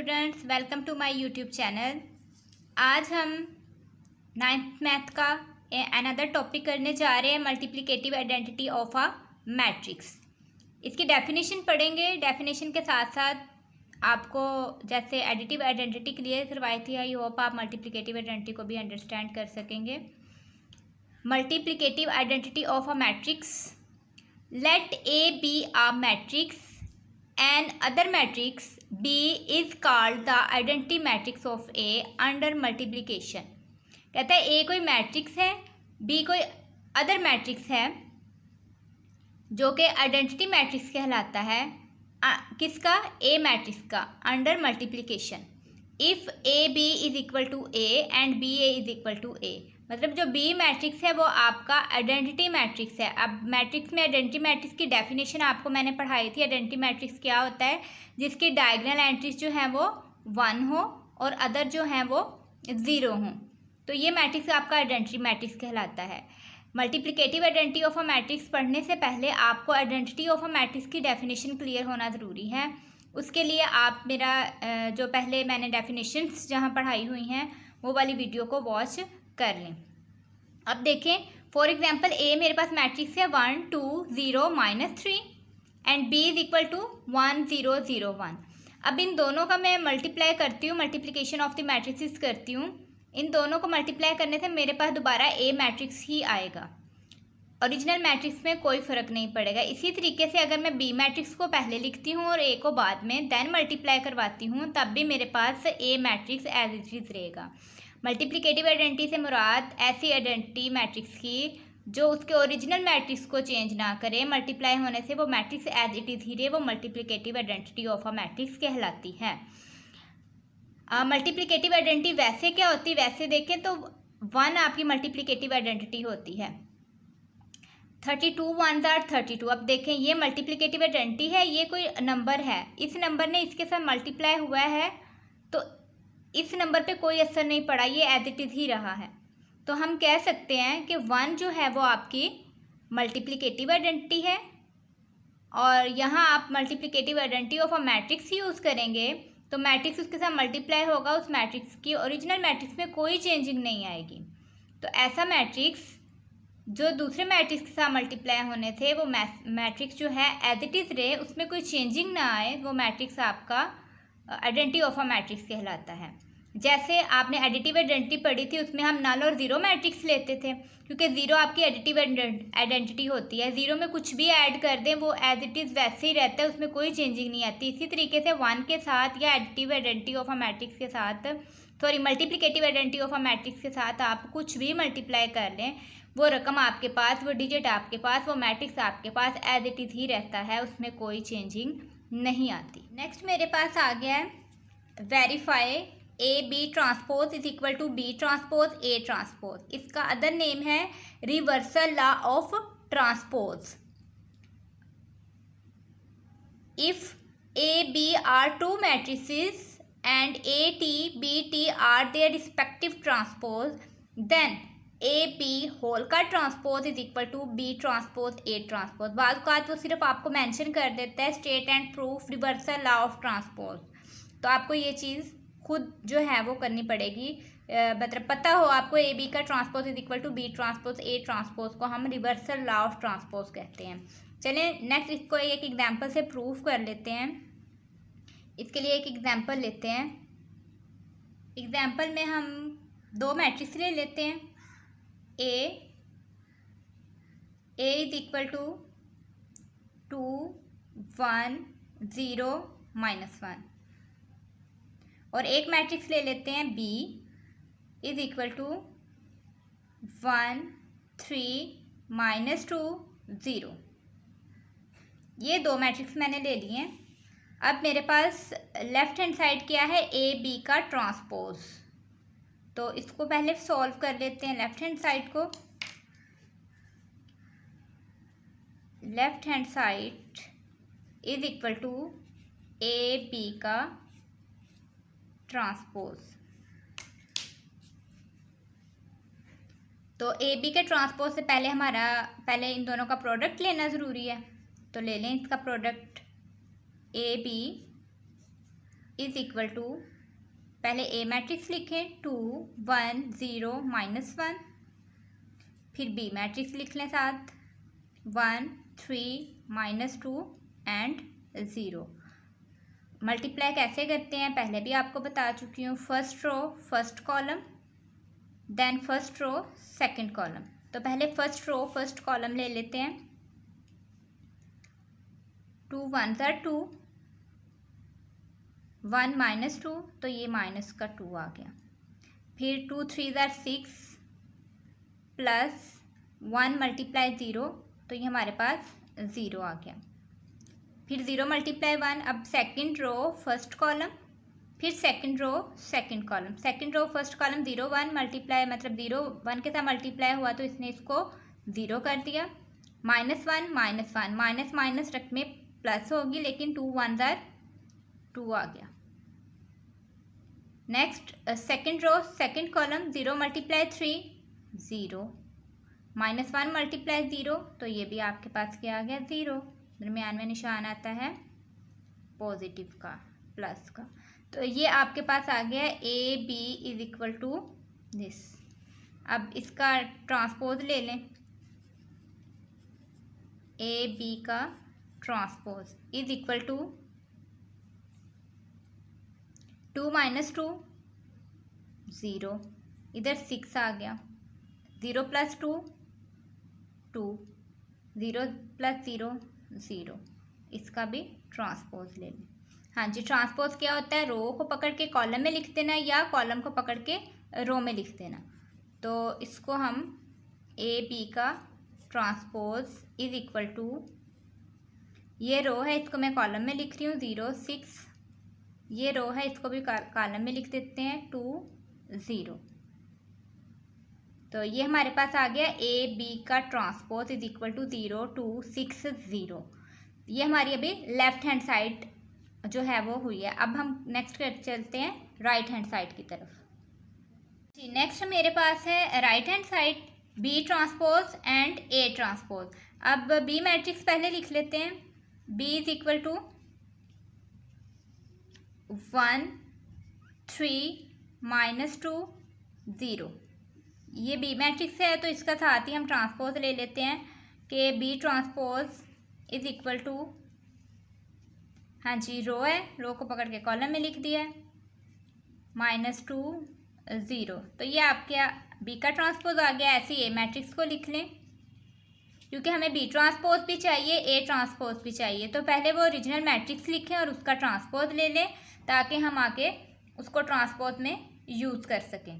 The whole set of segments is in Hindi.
Students, welcome to my YouTube channel. आज हम 9th मैथ का अनदर टॉपिक करने जा रहे हैं, multiplicative identity of a matrix. इसकी डेफिनेशन पढ़ेंगे। डेफिनेशन के साथ साथ आपको जैसे एडिटिव आइडेंटिटी क्लियर करवाई थी, आई होप आप मल्टीप्लिकेटिव आइडेंटिटी को भी अंडरस्टैंड कर सकेंगे। Multiplicative identity of a matrix, let A B a matrix and other matrix B is called the identity matrix of A under multiplication। कहता है A कोई मैट्रिक्स है, B कोई अदर मैट्रिक्स है जो कि आइडेंटिटी मैट्रिक्स कहलाता है। किसका? A मैट्रिक्स का, under multiplication. If A B is equal to A and B A is equal to A, मतलब जो बी मैट्रिक्स है वो आपका आइडेंटिटी मैट्रिक्स है। अब मैट्रिक्स में आइडेंटिटी मैट्रिक्स की डेफिनेशन आपको मैंने पढ़ाई थी। आइडेंटिटी मैट्रिक्स क्या होता है? जिसकी डायगोनल एंट्रीज जो हैं वो 1 हो और अदर जो हैं वो 0 हों, तो ये मैट्रिक्स आपका आइडेंटिटी मैट्रिक्स कहलाता है। Multiplicative identity of a matrix पढ़ने से पहले आपको आइडेंटिटी ऑफ अ मैट्रिक्स की डेफिनेशन क्लियर होना ज़रूरी है। उसके लिए आप मेरा जो पहले मैंने डेफिनेशंस जहाँ पढ़ाई हुई हैं वो वाली वीडियो को वॉच कर लें। अब देखें, फॉर एग्जांपल ए मेरे पास मैट्रिक्स है 1 2 0 -3 and B is equal to 1 0 0 1। अब इन दोनों का मैं मल्टीप्लाई करती हूँ, मल्टीप्लिकेशन ऑफ द मैट्रिक्स करती हूँ। इन दोनों को मल्टीप्लाई करने से मेरे पास दोबारा ए मैट्रिक्स ही आएगा। ओरिजिनल मैट्रिक्स में कोई फ़र्क नहीं पड़ेगा। इसी तरीके से अगर मैं बी मैट्रिक्स को पहले लिखती हूँ और ए को बाद में देन मल्टीप्लाई करवाती हूँ, तब भी मेरे पास ए मैट्रिक्स एज इट इज़ रहेगा। मल्टीप्लिकेटिव आइडेंटिटी से मुराद ऐसी आइडेंटिटी मैट्रिक्स की जो उसके ओरिजिनल मैट्रिक्स को चेंज ना करे, मल्टीप्लाई होने से वो मैट्रिक्स एज इट इज़ ही रहे, वो multiplicative identity of a matrix कहलाती है। मल्टीप्लिकेटिव आइडेंटिटी वैसे क्या होती है? वैसे देखें तो 1 आपकी मल्टीप्लिकेटिव आइडेंटिटी होती है। 32 1s are 32। अब देखें, ये मल्टीप्लिकेटिव आइडेंटिटी है, ये कोई नंबर है, इस नंबर ने इसके साथ मल्टीप्लाई हुआ है तो इस नंबर पे कोई असर नहीं पड़ा, ये एज इट इज़ ही रहा है। तो हम कह सकते हैं कि 1 जो है वो आपकी मल्टीप्लिकेटिव आइडेंटिटी है, और यहाँ आप multiplicative identity of a matrix use करेंगे तो मैट्रिक्स उसके साथ मल्टीप्लाई होगा, उस मैट्रिक्स की ओरिजिनल मैट्रिक्स में कोई चेंजिंग नहीं आएगी। तो ऐसा मैट्रिक्स जो दूसरे मैट्रिक्स के साथ मल्टीप्लाई होने थे वो मैट्रिक्स जो है एज इट इज़ रहे, उसमें कोई चेंजिंग ना आए, वो मैट्रिक्स आपका आइडेंटिटी ऑफ अ मैट्रिक्स कहलाता है। जैसे आपने एडिटिव आइडेंटिटी पढ़ी थी, उसमें हम नल और ज़ीरो मैट्रिक्स लेते थे, क्योंकि ज़ीरो आपकी एडिटिव आइडेंटिटी होती है। ज़ीरो में कुछ भी ऐड कर दें वो एज इट इज़ वैसे ही रहता है, उसमें कोई चेंजिंग नहीं आती। इसी तरीके से 1 के साथ या additive identity of a matrix के साथ, sorry multiplicative identity of a matrix के साथ आप कुछ भी मल्टीप्लाई कर लें, वो रकम आपके पास, वो डिजिट आपके पास, वो मैट्रिक्स आपके पास एज इट इज़ ही रहता है, उसमें कोई चेंजिंग नहीं आती। नेक्स्ट मेरे पास आ गया है verify A B transpose is equal to B transpose A transpose. इसका अदर नेम है reversal law of transpose. If A B are two matrices and A T B T are their respective transpose, then A B whole का transpose is equal to B transpose A transpose. बाद का वो सिर्फ आपको मेंशन कर देता है state and proof reversal law of transpose, तो आपको ये चीज़ खुद जो है वो करनी पड़ेगी। मतलब पता हो आपको A B का transpose is equal to B transpose A transpose को हम रिवर्सल लॉ ऑफ ट्रांसपोज कहते हैं। चलें नेक्स्ट इसको एक एग्जाम्पल से प्रूफ कर लेते हैं। इसके लिए एक एग्जाम्पल लेते हैं। एग्जाम्पल में हम 2 मैट्रिक्स ले लेते हैं। ए इज इक्वल टू 2 1 0 -1, और एक मैट्रिक्स ले लेते हैं बी इज इक्वल टू 1 3 -2 0। ये 2 मैट्रिक्स मैंने ले लिए हैं। अब मेरे पास लेफ्ट हैंड साइड क्या है? ए बी का ट्रांसपोज, तो इसको पहले सॉल्व कर लेते हैं। लेफ्ट हैंड साइड को, left hand side is equal to A B का ट्रांसपोज। तो ए बी के ट्रांसपोज से पहले इन दोनों का प्रोडक्ट लेना ज़रूरी है, तो ले लें इसका product. A B is equal to, पहले ए मैट्रिक्स लिखें 2 1 0 -1, फिर बी मैट्रिक्स लिख लें साथ 1 3 -2 एंड 0। मल्टीप्लाई कैसे करते हैं पहले भी आपको बता चुकी हूँ। First row first column, then first row second column. तो पहले फर्स्ट रो फर्स्ट कॉलम ले लेते हैं। 2 1 2, 1 -2, तो ये माइनस का 2 आ गया। फिर 2 3 6 प्लस 1 × 0, तो ये हमारे पास 0 आ गया। फिर 0 × 1, अब सेकंड रो फर्स्ट कॉलम, फिर second row second column. Second row first column 0 1 multiply, मतलब 0 1 के साथ मल्टीप्लाई हुआ तो इसने इसको 0 कर दिया। -1 -1, माइनस माइनस रक में प्लस होगी, लेकिन 2 1 2 आ गया। Next second row second column 0 × 3 0, -1 × 0, तो ये भी आपके पास क्या आ गया 0। दरमियान में निशान आता है पॉजिटिव का, प्लस का। तो ये आपके पास आ गया A B is equal to this. अब इसका ट्रांसपोज ले लें, ए बी का ट्रांसपोज इज इक्वल टू 2 -2 0, इधर 6 आ गया। 0 + 2 2, 0 + 0 0, इसका भी ट्रांसपोज ले लें। हाँ जी, ट्रांसपोज क्या होता है, रो को पकड़ के कॉलम में लिख देना या कॉलम को पकड़ के रो में लिख देना। तो इसको हम ए बी का ट्रांसपोज इज इक्वल टू, ये रो है इसको मैं कॉलम में लिख रही हूँ 0 6, ये रो है इसको भी कॉलम में लिख देते हैं 2 0। तो ये हमारे पास आ गया ए बी का ट्रांसपोज इज इक्वल टू 0 2 6 0। ये हमारी अभी लेफ्ट हैंड साइड जो है वो हुई है। अब हम नेक्स्ट कर चलते हैं राइट हैंड साइड की तरफ। जी, नेक्स्ट मेरे पास है right hand side B transpose and A transpose. अब बी मैट्रिक्स पहले लिख लेते हैं। B is equal to 1 3 -2 0। ये बी मैट्रिक्स है तो इसका साथ ही हम ट्रांसपोज ले लेते हैं कि B transpose is equal to, हाँ जी रो है, रो को पकड़ के कॉलम में लिख दिया है -2 0। तो ये आपके बी का ट्रांसपोज आ गया। ऐसे ए मैट्रिक्स को लिख लें, क्योंकि हमें बी ट्रांसपोज भी चाहिए ए ट्रांसपोज भी चाहिए। तो पहले वो ओरिजिनल मैट्रिक्स लिखें और उसका ट्रांसपोज ले लें ताकि हम आगे उसको ट्रांसपोज में यूज़ कर सकें।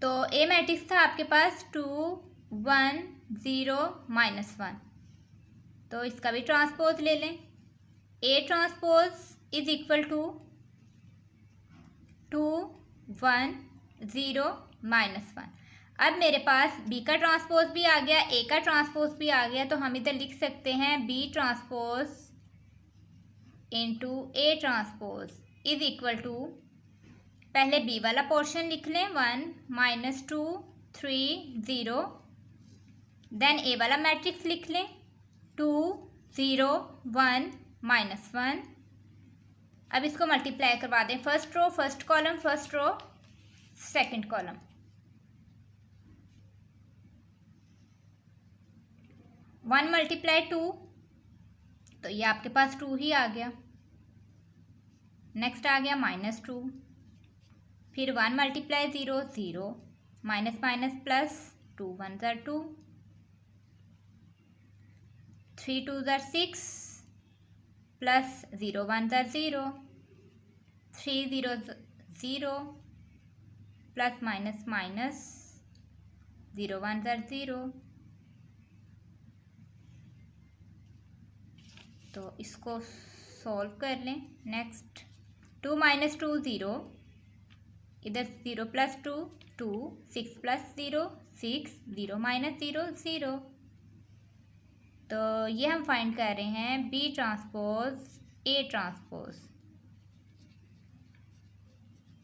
तो ए मैट्रिक्स था आपके पास 2 1 0 -1, तो इसका भी ट्रांसपोज ले लें। A transpose is equal to 2 1 0 -1। अब मेरे पास बी का ट्रांसपोज भी आ गया, ए का ट्रांसपोज भी आ गया, तो हम इधर लिख सकते हैं B transpose into A transpose is equal to, पहले बी वाला पोर्शन लिख लें 1 -2 3 0, देन ए वाला मैट्रिक्स लिख लें 2 0 1 -1। अब इसको मल्टीप्लाई करवा दें, first row first column, first row second column. 1 × 2, तो ये आपके पास 2 ही आ गया। नेक्स्ट आ गया -2, फिर 1 × 0 0, minus minus plus 2 1 2, 3 2 6 plus 0 1 0, 3 0 0 plus minus minus 0 1 0। तो इसको सॉल्व कर लें। नेक्स्ट 2 - 2 0, इधर 0 + 2 2, 6 + 0 6, 0 - 0 0। तो ये हम फाइंड कर रहे हैं बी ट्रांसपोज ए ट्रांसपोज।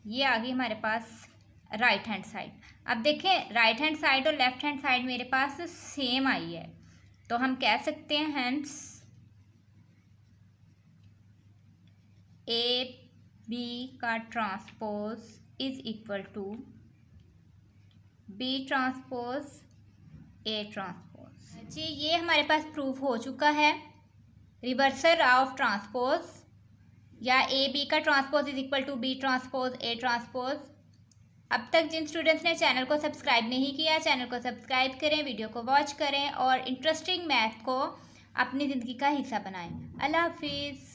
ये आ गई हमारे पास राइट हैंड साइड। अब देखें राइट हैंड साइड और लेफ्ट हैंड साइड मेरे पास सेम आई है, तो हम कह सकते हैं हैंड्स ए बी का transpose is equal to B transpose A transpose. जी ये हमारे पास प्रूफ हो चुका है। रिवर्सल ऑफ ट्रांसपोज या ए बी का transpose is equal to B transpose A transpose. अब तक जिन स्टूडेंट्स ने चैनल को सब्सक्राइब नहीं किया, चैनल को सब्सक्राइब करें, वीडियो को वॉच करें और इंटरेस्टिंग मैथ को अपनी ज़िंदगी का हिस्सा बनाएं। अल्लाह हाफिज़।